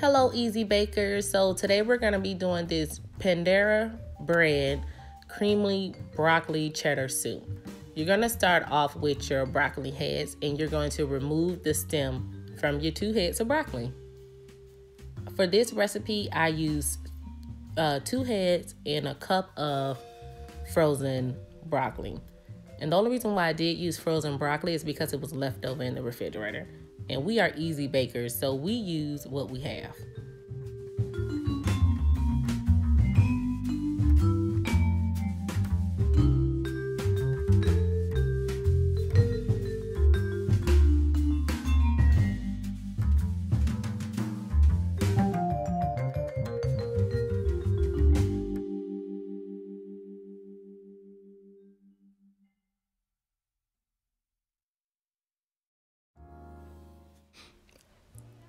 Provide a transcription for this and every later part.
Hello, easy bakers. So today we're going to be doing this Panera bread creamy broccoli cheddar soup. You're going to start off with your broccoli heads and you're going to remove the stem from your 2 heads of broccoli. For this recipe, I use 2 heads and a cup of frozen broccoli. And the only reason why I did use frozen broccoli is because it was left over in the refrigerator. And we are easy bakers, so we use what we have.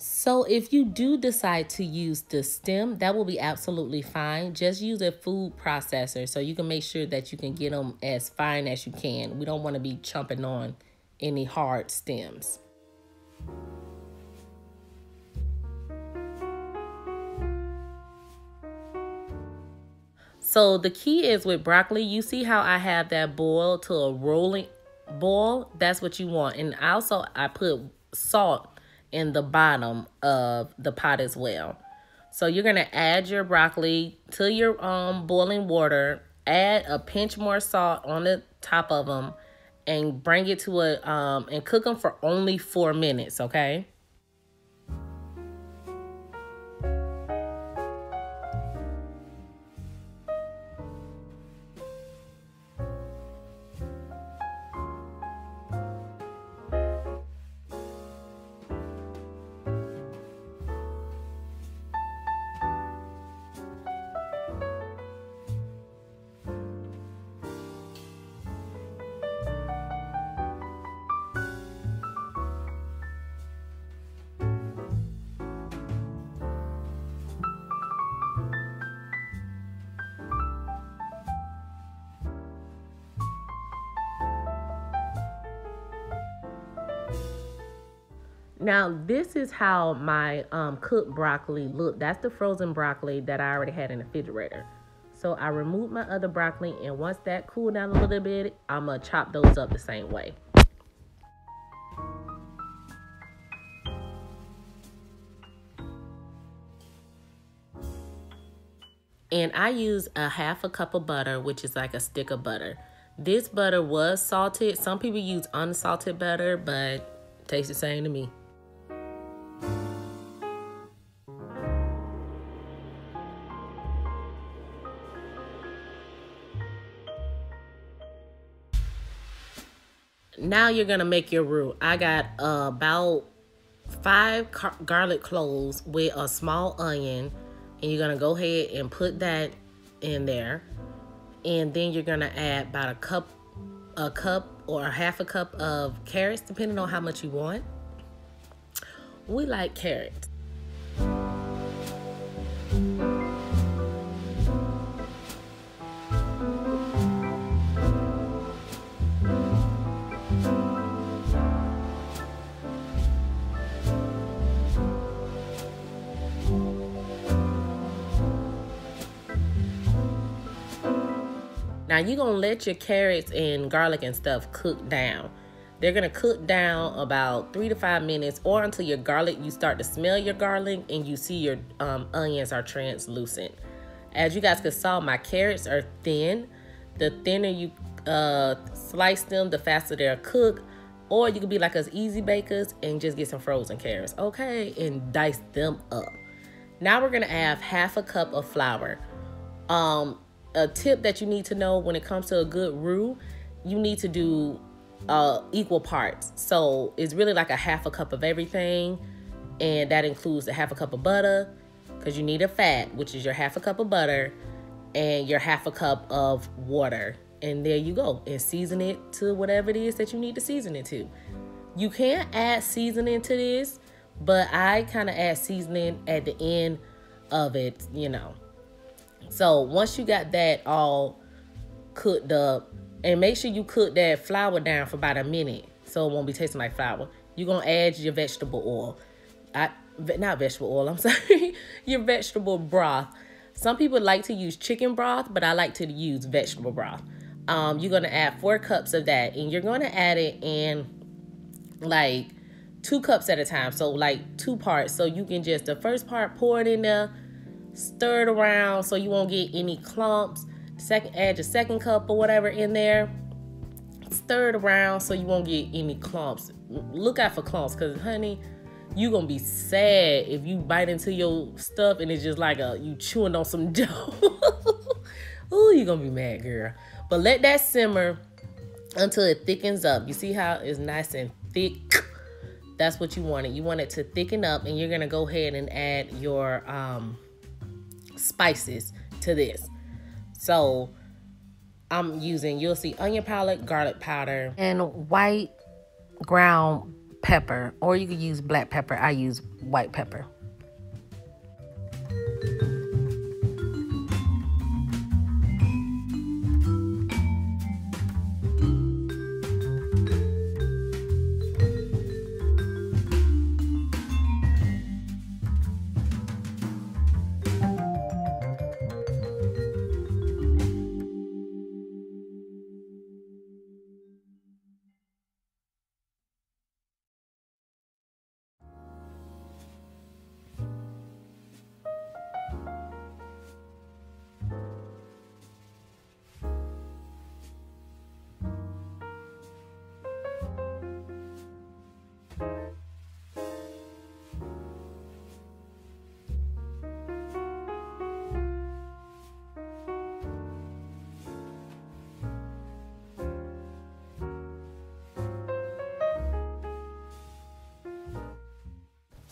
So if you do decide to use the stem, that will be absolutely fine. Just use a food processor so you can make sure that you can get them as fine as you can. We don't want to be chomping on any hard stems. So the key is with broccoli, you see how I have that boil to a rolling boil? That's what you want. And also I put salt in the bottom of the pot as well. So you're gonna add your broccoli to your boiling water, add a pinch more salt on the top of them, and bring it to a and cook them for only 4 minutes, okay? Now, this is how my cooked broccoli looked. That's the frozen broccoli that I already had in the refrigerator. So I removed my other broccoli, and once that cooled down a little bit, I'm going to chop those up the same way. And I use a half a cup of butter, which is like a stick of butter. This butter was salted. Some people use unsalted butter, but it tastes the same to me. Now you're gonna make your roux. I got about 5 garlic cloves with a small onion, and you're gonna go ahead and put that in there. And then you're gonna add about a cup or a half a cup of carrots, depending on how much you want. We like carrots. Now you're gonna let your carrots and garlic and stuff cook down. They're gonna cook down about 3 to 5 minutes, or until your garlic, you start to smell your garlic and you see your onions are translucent. As you guys can saw, my carrots are thin. The thinner you slice them, the faster they'll cook. Or you can be like us easy bakers and just get some frozen carrots, okay? And dice them up. Now we're gonna add half a cup of flour. A tip that you need to know when it comes to a good roux, you need to do equal parts. So it's really like a half a cup of everything, and that includes a half a cup of butter, because you need a fat, which is your half a cup of butter, and your half a cup of water. And there you go. And season it to whatever it is that you need to season it to. You can add seasoning to this, but I kind of add seasoning at the end of it, you know. So once you got that all cooked up, and make sure you cook that flour down for about a minute so it won't be tasting like flour. You're going to add your vegetable oil. not vegetable oil, I'm sorry, your vegetable broth. Some people like to use chicken broth, but I like to use vegetable broth. You're going to add 4 cups of that, and you're going to add it in like 2 cups at a time. So like 2 parts. So you can just, the first part, pour it in there, stir it around so you won't get any clumps. Second, add your second cup or whatever in there. Stir it around so you won't get any clumps. Look out for clumps, because honey, you gonna be sad if you bite into your stuff and it's just like you chewing on some dough. Ooh, you gonna be mad, girl. But let that simmer until it thickens up. You see how it's nice and thick? That's what you want it. You want it to thicken up, and you're gonna go ahead and add your spices to this. So I'm using, you'll see, onion powder, garlic powder, and white ground pepper, or you could use black pepper. I use white pepper.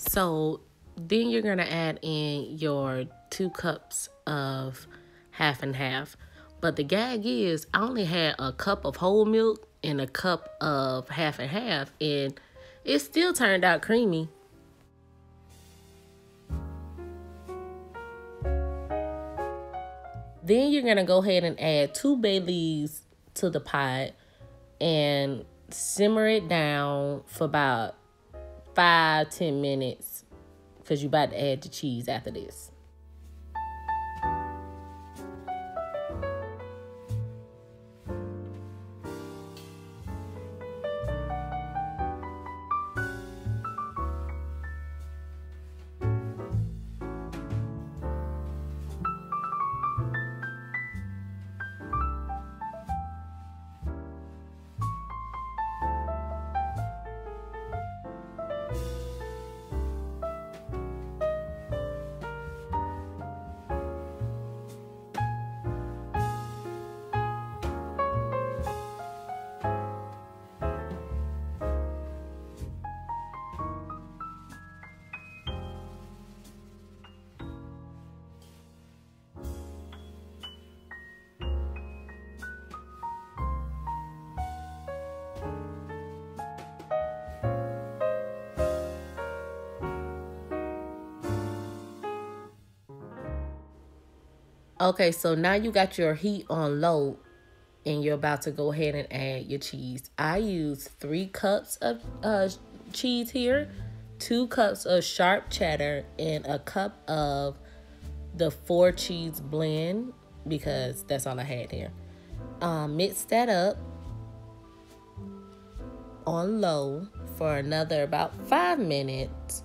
So then you're gonna add in your 2 cups of half and half. But the gag is, I only had a cup of whole milk and a cup of half and half, and it still turned out creamy. Then you're gonna go ahead and add 2 bay leaves to the pot and simmer it down for about 5-10 minutes, because you're about to add the cheese after this. Okay, so now you got your heat on low and you're about to go ahead and add your cheese. I use 3 cups of cheese here, 2 cups of sharp cheddar, and a cup of the 4 cheese blend, because that's all I had here. Mix that up on low for another about 5 minutes.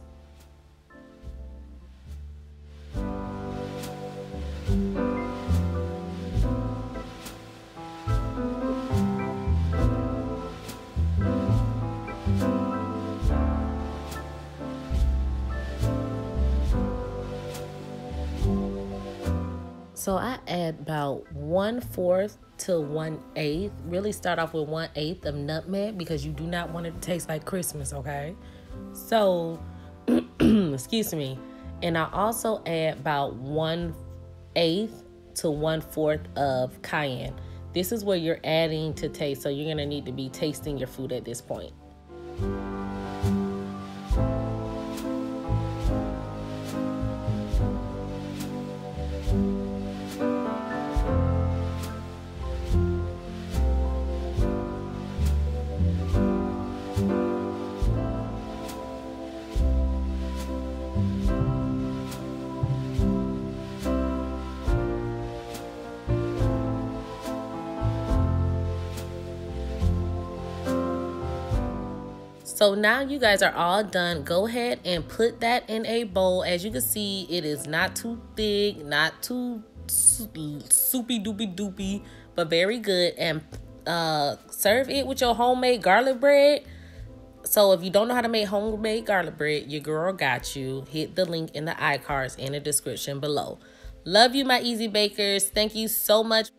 So I add about 1/4 to 1/8. Really start off with 1/8 of nutmeg, because you do not want it to taste like Christmas, okay? So, excuse me. And I also add about 1/8 to 1/4 of cayenne. This is where you're adding to taste, so you're gonna need to be tasting your food at this point. So now you guys are all done. Go ahead and put that in a bowl. As you can see, it is not too thick, not too soupy doopy doopy, but very good. And serve it with your homemade garlic bread. So if you don't know how to make homemade garlic bread, your girl got you. Hit the link in the iCards in the description below. Love you, my easy bakers. Thank you so much.